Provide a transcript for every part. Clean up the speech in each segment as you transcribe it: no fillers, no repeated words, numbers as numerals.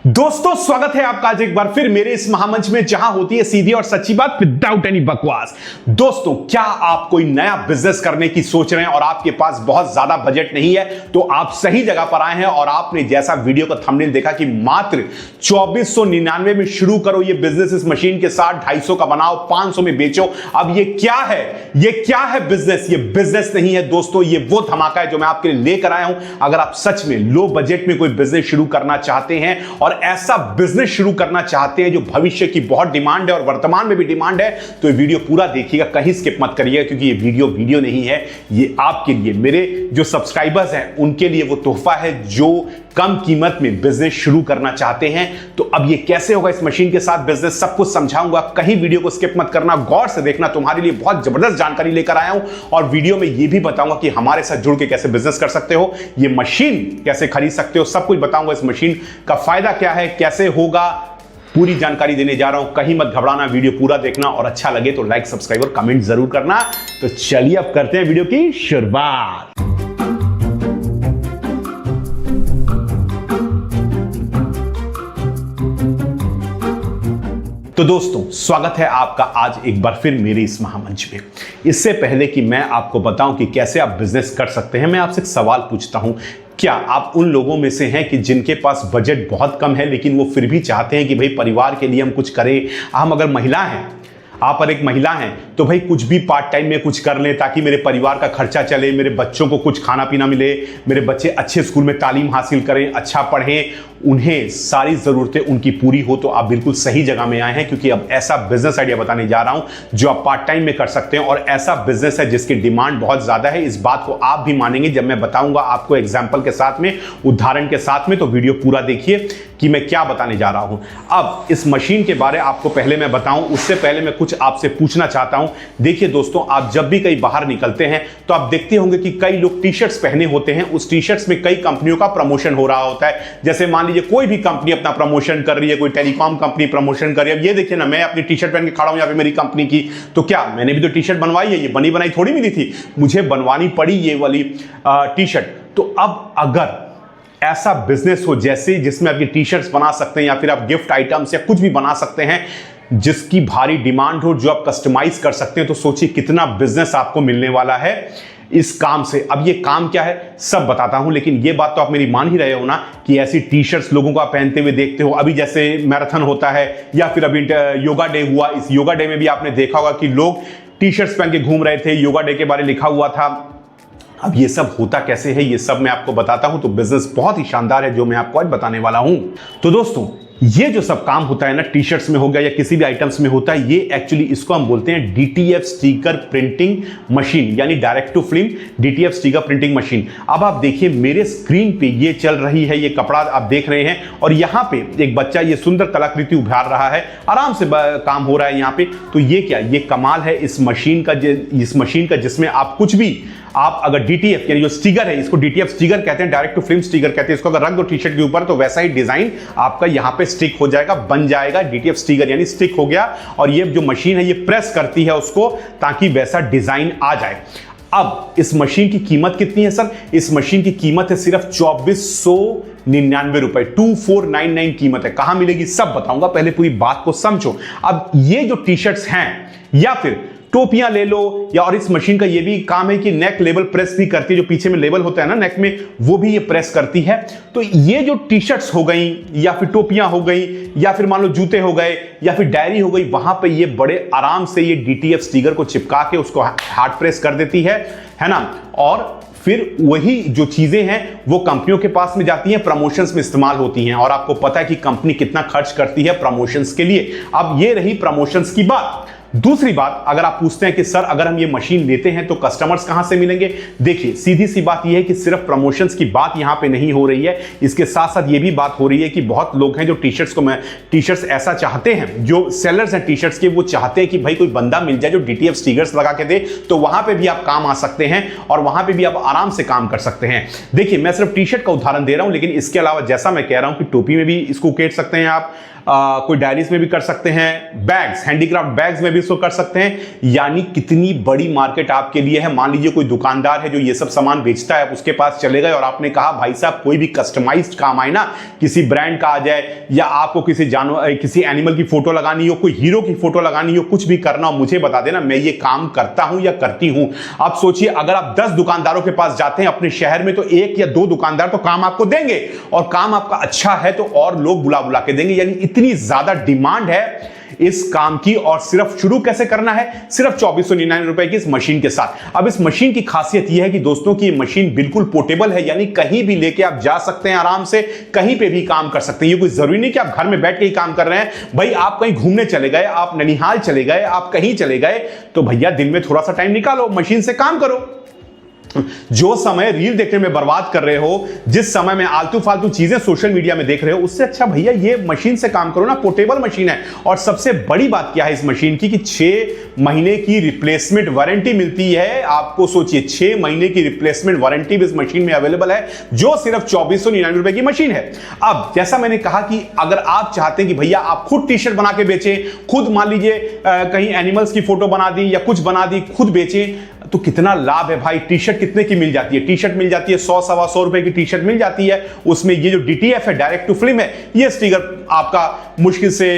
दोस्तों स्वागत है आपका आज एक बार फिर मेरे इस महामंच में जहां होती है सीधी और सच्ची बात विदाउट एनी बकवास। दोस्तों क्या आप कोई नया बिजनेस करने की सोच रहे हैं और आपके पास बहुत ज्यादा बजट नहीं है तो आप सही जगह पर आए हैं। और आपने जैसा वीडियो का थंबनेल देखा कि मात्र 2499 में शुरू करो ये बिजनेस, इस मशीन के साथ 250 का बनाओ, 500 में बेचो। अब ये क्या है? ये क्या है बिजनेस? ये बिजनेस नहीं है दोस्तों, ये वो धमाका है जो मैं आपके लिए लेकर आया हूं। अगर आप सच में लो बजट में कोई बिजनेस शुरू करना चाहते हैं और ऐसा बिजनेस शुरू करना चाहते हैं जो भविष्य की बहुत डिमांड है और वर्तमान में भी डिमांड है, तो ये वीडियो पूरा देखिएगा, कहीं स्किप मत करिएगा, क्योंकि ये वीडियो नहीं है, ये आपके लिए, मेरे जो सब्सक्राइबर्स हैं उनके लिए वो तोहफा है जो कम कीमत में बिजनेस शुरू करना चाहते हैं। तो अब ये कैसे होगा इस मशीन के साथ बिजनेस, सब कुछ समझाऊंगा, कहीं वीडियो को स्किप मत करना, गौर से देखना, तुम्हारे लिए बहुत जबरदस्त जानकारी लेकर आया हूं। और वीडियो में ये भी बताऊंगा कि हमारे साथ जुड़ के कैसे बिजनेस कर सकते हो, ये मशीन कैसे खरीद सकते हो, सब कुछ बताऊंगा। इस मशीन का फायदा क्या है, कैसे होगा, पूरी जानकारी देने जा रहा हूं। कहीं मत घबराना, वीडियो पूरा देखना और अच्छा लगे तो लाइक, सब्सक्राइब और कमेंट जरूर करना। तो चलिए अब करते हैं वीडियो की शुरुआत। तो दोस्तों स्वागत है आपका आज एक बार फिर मेरे इस महामंच में। इससे पहले कि मैं आपको बताऊं कि कैसे आप बिजनेस कर सकते हैं, मैं आपसे एक सवाल पूछता हूं। क्या आप उन लोगों में से हैं कि जिनके पास बजट बहुत कम है लेकिन वो फिर भी चाहते हैं कि भाई परिवार के लिए हम कुछ करें? हम अगर महिला हैं, आप और एक महिला हैं, तो भाई कुछ भी पार्ट टाइम में कुछ कर लें ताकि मेरे परिवार का खर्चा चले, मेरे बच्चों को कुछ खाना पीना मिले, मेरे बच्चे अच्छे स्कूल में तालीम हासिल करें, अच्छा पढ़ें, उन्हें सारी ज़रूरतें उनकी पूरी हो, तो आप बिल्कुल सही जगह में आए हैं। क्योंकि अब ऐसा बिजनेस आइडिया बताने जा रहा हूं जो आप पार्ट टाइम में कर सकते हैं और ऐसा बिजनेस है जिसकी डिमांड बहुत ज़्यादा है। इस बात को आप भी मानेंगे जब मैं बताऊंगा आपको एग्जाम्पल के साथ में, उदाहरण के साथ में। तो वीडियो पूरा देखिए कि मैं क्या बताने जा रहा हूं। अब इस मशीन के बारे आपको पहले मैं बताऊं, उससे पहले मैं कुछ आपसे पूछना चाहता हूं। देखिए दोस्तों, आप जब भी कहीं बाहर निकलते हैं तो आप देखते होंगे कि कई लोग टी शर्ट्स पहने होते हैं, उस टी शर्ट्स में कई कंपनियों का प्रमोशन हो रहा होता है। जैसे मान लीजिए कोई भी कंपनी अपना प्रमोशन कर रही है, कोई टेलीकॉम कंपनी प्रमोशन कर रही है। अब ये देखिए ना, मैं अपनी टी शर्ट पहन के खड़ा हूं यहाँ पे मेरी कंपनी की, तो क्या मैंने भी तो टी शर्ट बनवाई है? ये बनी बनाई थोड़ी मिली थी, मुझे बनवानी पड़ी ये वाली टी शर्ट। तो अब अगर ऐसा बिजनेस हो जैसे जिसमें आप ये टी शर्ट्स बना सकते हैं या फिर आप गिफ्ट आइटम्स या कुछ भी बना सकते हैं जिसकी भारी डिमांड हो, जो आप कस्टमाइज कर सकते हैं, तो सोचिए कितना बिजनेस आपको मिलने वाला है इस काम से। अब ये काम क्या है सब बताता हूं, लेकिन ये बात तो आप मेरी मान ही रहे हो ना कि ऐसी टी शर्ट्स लोगों को आप पहनते हुए देखते हो। अभी जैसे मैराथन होता है या फिर अभी योगा डे हुआ, इस योगा डे में भी आपने देखा होगा कि लोग टी शर्ट्स पहन के घूम रहे थे, योगा डे के बारे में लिखा हुआ था। अब ये सब होता कैसे है, ये सब मैं आपको बताता हूं। तो बिजनेस बहुत ही शानदार है जो मैं आपको आज बताने वाला हूं। तो दोस्तों ये जो सब काम होता है ना, टी शर्ट्स में हो गया या किसी भी आइटम्स में होता है, ये एक्चुअली इसको हम बोलते हैं डीटीएफ स्टिकर प्रिंटिंग मशीन, यानी direct to film DTF sticker printing machine. अब आप देखिए मेरे स्क्रीन पे ये चल रही है, ये कपड़ा आप देख रहे हैं और यहाँ पे एक बच्चा ये सुंदर कलाकृति उभार रहा है, आराम से काम हो रहा है यहाँ पे। तो ये क्या, ये कमाल है इस मशीन का जिसमें आप कुछ भी, आप अगर डीटीएफ यानी जो स्टिकर है, इसको डीटीएफ स्टिकर कहते हैं, डायरेक्ट टू फिल्म स्टिकर कहते हैं, इसको अगर रख दो टी शर्ट के ऊपर तो वैसा ही डिजाइन आपका यहां पे स्टिक हो जाएगा, बन जाएगा। डीटीएफ स्टिकर यानी स्टिक हो गया और ये जो मशीन है ये प्रेस करती है उसको ताकि वैसा डिजाइन आ जाए। अब इस मशीन की कीमत कितनी है सर? इस मशीन की कीमत है सिर्फ 2499 रुपए, 2499 कीमत है। कहां मिलेगी सब बताऊंगा, पहले पूरी बात को समझो। अब ये जो टी शर्ट्स हैं या फिर टोपियां ले लो, या और इस मशीन का ये भी काम है कि नेक लेवल प्रेस भी करती है, जो पीछे में लेवल होता है ना नेक में, वो भी ये प्रेस करती है। तो ये जो टी शर्ट्स हो गई या फिर टोपियां हो गई या फिर मान लो जूते हो गए या फिर डायरी हो गई, वहां पे ये बड़े आराम से ये डीटीएफ स्टिकर को चिपका के उसको हार्ड प्रेस कर देती है ना। और फिर वही जो चीजें हैं वो कंपनियों के पास में जाती हैं, प्रमोशंस में इस्तेमाल होती हैं। और आपको पता है कि कंपनी कितना खर्च करती है प्रमोशंस के लिए। अब ये रही प्रमोशंस की बात। दूसरी बात, अगर आप पूछते हैं कि सर अगर हम ये मशीन लेते हैं तो कस्टमर्स कहां से मिलेंगे, देखिए सीधी सी बात यह है कि सिर्फ प्रमोशंस की बात यहां पे नहीं हो रही है, इसके साथ साथ ये भी बात हो रही है कि बहुत लोग हैं जो टी शर्ट्स ऐसा चाहते हैं, जो सेलर्स हैं टी शर्ट्स के, वो चाहते हैं कि भाई कोई बंदा मिल जाए जो डीटीएफ स्टिकर्स लगा के दे, तो वहां पे भी आप काम आ सकते हैं और वहां पे भी आप आराम से काम कर सकते हैं। देखिए मैं सिर्फ टी शर्ट का उदाहरण दे रहा हूं, लेकिन इसके अलावा जैसा मैं कह रहा हूं कि टोपी में भी इसको उकेट सकते हैं आप, कोई डायरीज में भी कर सकते हैं, बैग्स, हैंडीक्राफ्ट बैग्स में भी इसको कर सकते हैं। यानी कितनी बड़ी मार्केट आपके लिए है। मान लीजिए कोई दुकानदार है जो ये सब सामान बेचता है, उसके पास चले गए और आपने कहा भाई साहब कोई भी कस्टमाइज्ड काम आए ना, किसी ब्रांड का आ जाए या आपको किसी जानवर किसी एनिमल की फोटो लगानी हो, कोई हीरो की फोटो लगानी हो, कुछ भी करना हो, मुझे बता देना, मैं ये काम करता हूं या करती हूं। आप सोचिए अगर आप 10 दुकानदारों के पास जाते हैं अपने शहर में, तो 1 या 2 दुकानदार तो काम आपको देंगे, और काम आपका अच्छा है तो और लोग बुला बुला के देंगे। यानी इतनी ज्यादा डिमांड है इस काम की। और सिर्फ शुरू कैसे करना है? सिर्फ 2499 रुपए की इस मशीन के साथ। अब इस मशीन की खासियत यह है कि दोस्तों की ये मशीन बिल्कुल पोर्टेबल है, यानी कहीं भी लेके आप जा सकते हैं, आराम से कहीं पे भी काम कर सकते हैं। ये कोई जरूरी नहीं कि आप घर में बैठ के ही काम कर रहे हैं। भाई आप कहीं घूमने चले गए, आप ननिहाल चले गए, आप कहीं चले गए, तो भैया दिन में थोड़ा सा टाइम निकालो, मशीन से काम करो। जो समय रील देखने में बर्बाद कर रहे हो, जिस समय में आलतू फालतू चीजें सोशल मीडिया में देख रहे हो, उससे अच्छा भैया ये मशीन से काम करो ना। पोर्टेबल मशीन है। और सबसे बड़ी बात क्या है इस मशीन की कि 6 महीने की रिप्लेसमेंट वारंटी मिलती है आपको। सोचिए 6 महीने की रिप्लेसमेंट वारंटी इस मशीन में अवेलेबल है, जो सिर्फ 2499 रुपए की मशीन है। अब जैसा मैंने कहा कि अगर आप चाहते हैं कि भैया आप खुद टी शर्ट बना के बेचें, खुद मान लीजिए कहीं एनिमल्स की फोटो बना दी या कुछ बना दी, खुद बेचें, तो कितना लाभ है भाई। टी शर्ट कितने की मिल जाती है? टी शर्ट मिल जाती है 100-125 रुपए की टी शर्ट मिल जाती है। उसमें ये जो DTF है, डायरेक्ट टू फिल्म है, ये स्टिकर आपका मुश्किल से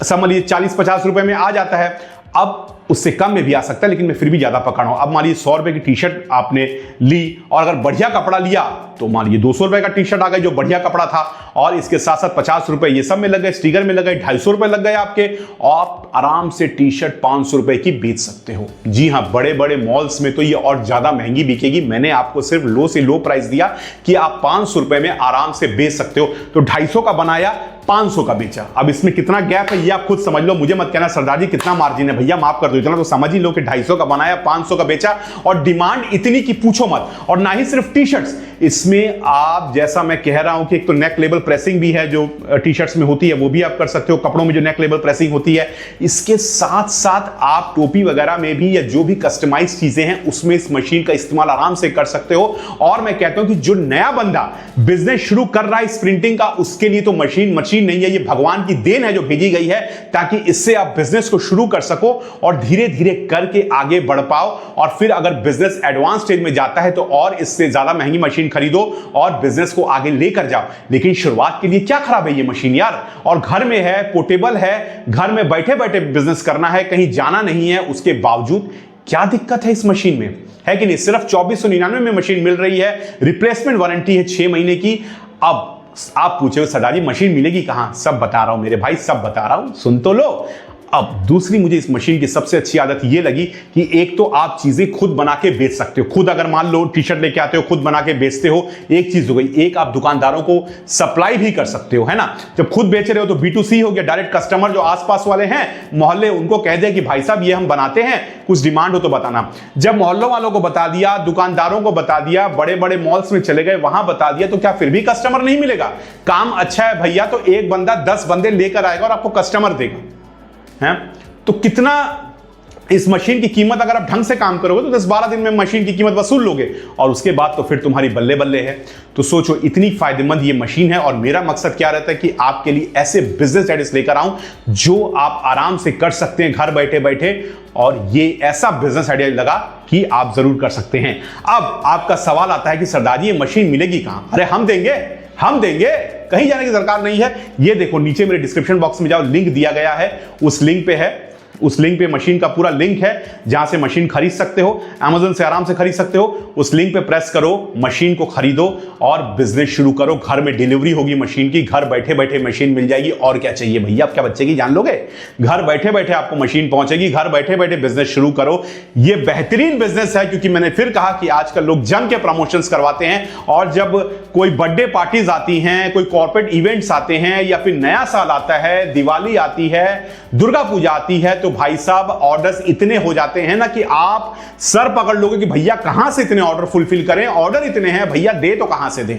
समझ लीजिए 40-50 रुपए में आ जाता है। अब उससे कम में भी आ सकता है, लेकिन मैं फिर भी ज्यादा पकड़ रहा हूं। अब मान लीजिए 100 रुपए की टी शर्ट आपने ली, और अगर बढ़िया कपड़ा लिया तो मान लीजिए 200 रुपए का टी शर्ट आ गया जो बढ़िया कपड़ा था, और इसके साथ साथ 50 रुपए ये सब में लग गए, स्टिकर में लग गए, 250 रुपए लग गए आपके, और आप आराम से टी शर्ट 500 रुपए की बेच सकते हो। जी हां, बड़े बड़े मॉल्स में तो ये और ज्यादा महंगी बिकेगी। मैंने आपको सिर्फ लो से लो प्राइस दिया कि आप 500 रुपए में आराम से बेच सकते हो। तो 250 का बनाया, 500 का बेचा। अब इसमें कितना गैप है ये आप खुद समझ लो, मुझे मत कहना सरदार जी कितना मार्जिन है। भैया माफ कर दो, इतना तो समझ ही लो कि 250 का बनाया, 500 का बेचा, और डिमांड इतनी की पूछो मत। और ना ही सिर्फ टी शर्ट्स, इसमें आप जैसा मैं कह रहा हूं कि एक तो नेक लेवल प्रेसिंग भी है जो टी शर्ट्स में होती है, वो भी आप कर सकते हो। कपड़ों में जो नेक लेवल प्रेसिंग होती है, इसके साथ साथ आप टोपी वगैरह में भी या जो भी कस्टमाइज चीजें हैं उसमें इस मशीन का इस्तेमाल आराम से कर सकते हो। और मैं कहता हूं कि जो नया बंदा बिजनेस शुरू कर रहा है इस प्रिंटिंग का, उसके लिए तो मशीन नहीं है, ये भगवान की देन है जो भेजी गई है, ताकि इससे आप बिजनेस को शुरू कर सको और धीरे धीरे करके आगे बढ़ पाओ। और फिर अगर बिजनेस एडवांस स्टेज में जाता है तो और इससे ज्यादा महंगी मशीन खरीदो और बिजनेस को आगे लेकर जाओ। लेकिन शुरुआत के लिए क्या खराब है ये मशीन यार, और घर में है, पोर्टेबल है, घर में बैठे बैठे बिजनेस करना है, कहीं जाना नहीं है, उसके बावजूद क्या दिक्कत है इस मशीन में, है कि नहीं? सिर्फ 2499 में मशीन मिल रही है, रिप्लेसमेंट वारंटी है 6 महीने की। अब आप पूछे सरदार जी मशीन मिलेगी कहां? सब बता रहा हूं मेरे भाई, सब बता रहा हूं, सुन तो लो। अब दूसरी मुझे इस मशीन की सबसे अच्छी आदत ये लगी कि एक तो आप चीजें खुद बना के बेच सकते हो। खुद अगर मान लो टी शर्ट लेके आते हो, खुद बना के बेचते हो, एक चीज हो गई। एक आप दुकानदारों को सप्लाई भी कर सकते हो, है ना? जब खुद बेच रहे हो तो B2C हो गया, डायरेक्ट कस्टमर जो आसपास वाले हैं मोहल्ले, उनको कह दे कि भाई साहब ये हम बनाते हैं, कुछ डिमांड हो तो बताना। जब मोहल्लों वालों को बता दिया, दुकानदारों को बता दिया, बड़े बड़े मॉल्स में चले गए, वहां बता दिया, तो क्या फिर भी कस्टमर नहीं मिलेगा? काम अच्छा है भैया तो एक बंदा 10 बंदे लेकर आएगा और आपको कस्टमर देगा, हैं? तो कितना इस मशीन की कीमत, अगर आप ढंग से काम करोगे तो 10-12 दिन में मशीन की कीमत वसूल लोगे, और उसके बाद तो फिर तुम्हारी बल्ले बल्ले है। तो सोचो इतनी फायदेमंद ये मशीन है। और मेरा मकसद क्या रहता है कि आपके लिए ऐसे बिजनेस आइडियाज लेकर आऊं जो आप आराम से कर सकते हैं घर बैठे बैठे, और ये ऐसा बिजनेस आइडिया लगा कि आप जरूर कर सकते हैं। अब आपका सवाल आता है कि सरदार जी ये मशीन मिलेगी कहां? अरे हम देंगे, हम देंगे, कहीं जाने की दरकार नहीं है। ये देखो नीचे मेरे डिस्क्रिप्शन बॉक्स में जाओ, लिंक दिया गया है, उस लिंक पे है, उस लिंक पे मशीन का पूरा लिंक है जहां से मशीन खरीद सकते हो। Amazon से आराम से खरीद सकते हो। उस लिंक पे प्रेस करो, मशीन को खरीदो और बिजनेस शुरू करो। घर में डिलीवरी होगी मशीन की, घर बैठे बैठे मशीन मिल जाएगी। और क्या चाहिए भैया? आप क्या बच्चे की जान लोगे? घर बैठे बैठे आपको मशीन पहुंचेगी, घर बैठे बैठे बिजनेस शुरू करो। ये बेहतरीन बिजनेस है, क्योंकि मैंने फिर कहा कि आजकल लोग जम के प्रमोशंस करवाते हैं, और जब कोई बर्थडे पार्टीज आती हैं, कोई कॉर्पोरेट इवेंट्स आते हैं, या फिर नया साल आता है, दिवाली आती है, दुर्गा पूजा आती है, तो भाई साहब ऑर्डर्स इतने हो जाते हैं ना कि आप सर पकड़ लोगे कि भैया कहां से इतने ऑर्डर फुलफिल करें, ऑर्डर इतने हैं भैया, दे तो कहां से दें।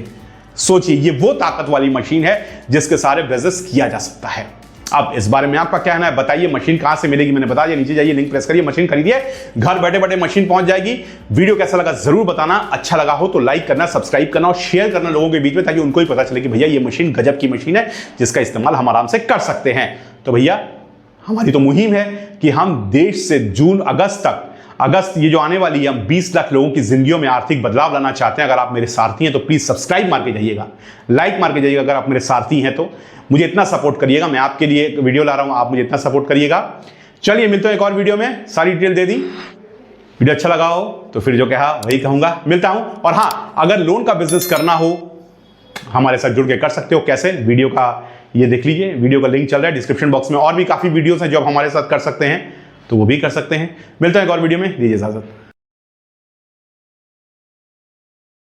सोचिए ये वो ताकत वाली मशीन है जिसके सारे बिजनेस किया जा सकता है। अब इस बारे में आपका क्या कहना है बताइए, मशीन कहां से मिलेगी? मैंने बता दिया, नीचे जाइए, लिंक प्रेस करिए, मशीन खरीदिए, घर बैठे बैठे मशीन पहुंच जाएगी। वीडियो कैसा लगा जरूर बताना, अच्छा लगा हो तो लाइक करना, सब्सक्राइब करना और शेयर करना लोगों के बीच में, ताकि उनको भी पता चले कि भैया ये मशीन गजब की मशीन है जिसका इस्तेमाल हम आराम से कर सकते हैं। तो भैया हमारी तो मुहिम है कि हम देश से जून अगस्त ये जो आने वाली है, हम 20 लाख लोगों की जिंदगियों में आर्थिक बदलाव लाना चाहते हैं। अगर आप मेरे सारथी हैं तो प्लीज सब्सक्राइब मार के जाइएगा, लाइक मार के जाइएगा। अगर आप मेरे सारथी हैं तो मुझे इतना सपोर्ट करिएगा, मैं आपके लिए एक वीडियो ला रहा हूं, आप मुझे इतना सपोर्ट करिएगा। चलिए मिलते हैं एक और वीडियो में, सारी डिटेल दे दी। वीडियो अच्छा लगा हो तो फिर जो कहा वही कहूंगा, मिलता हूं। और हाँ, अगर लोन का बिजनेस करना हो हमारे साथ जुड़ के कर सकते हो। कैसे? वीडियो का ये देख लीजिए, वीडियो का लिंक चल रहा है डिस्क्रिप्शन बॉक्स में। और भी काफी वीडियोस हैं जो आप हमारे साथ कर सकते हैं, तो वो भी कर सकते हैं। मिलते हैं एक और वीडियो में, दीजिए इजाजत।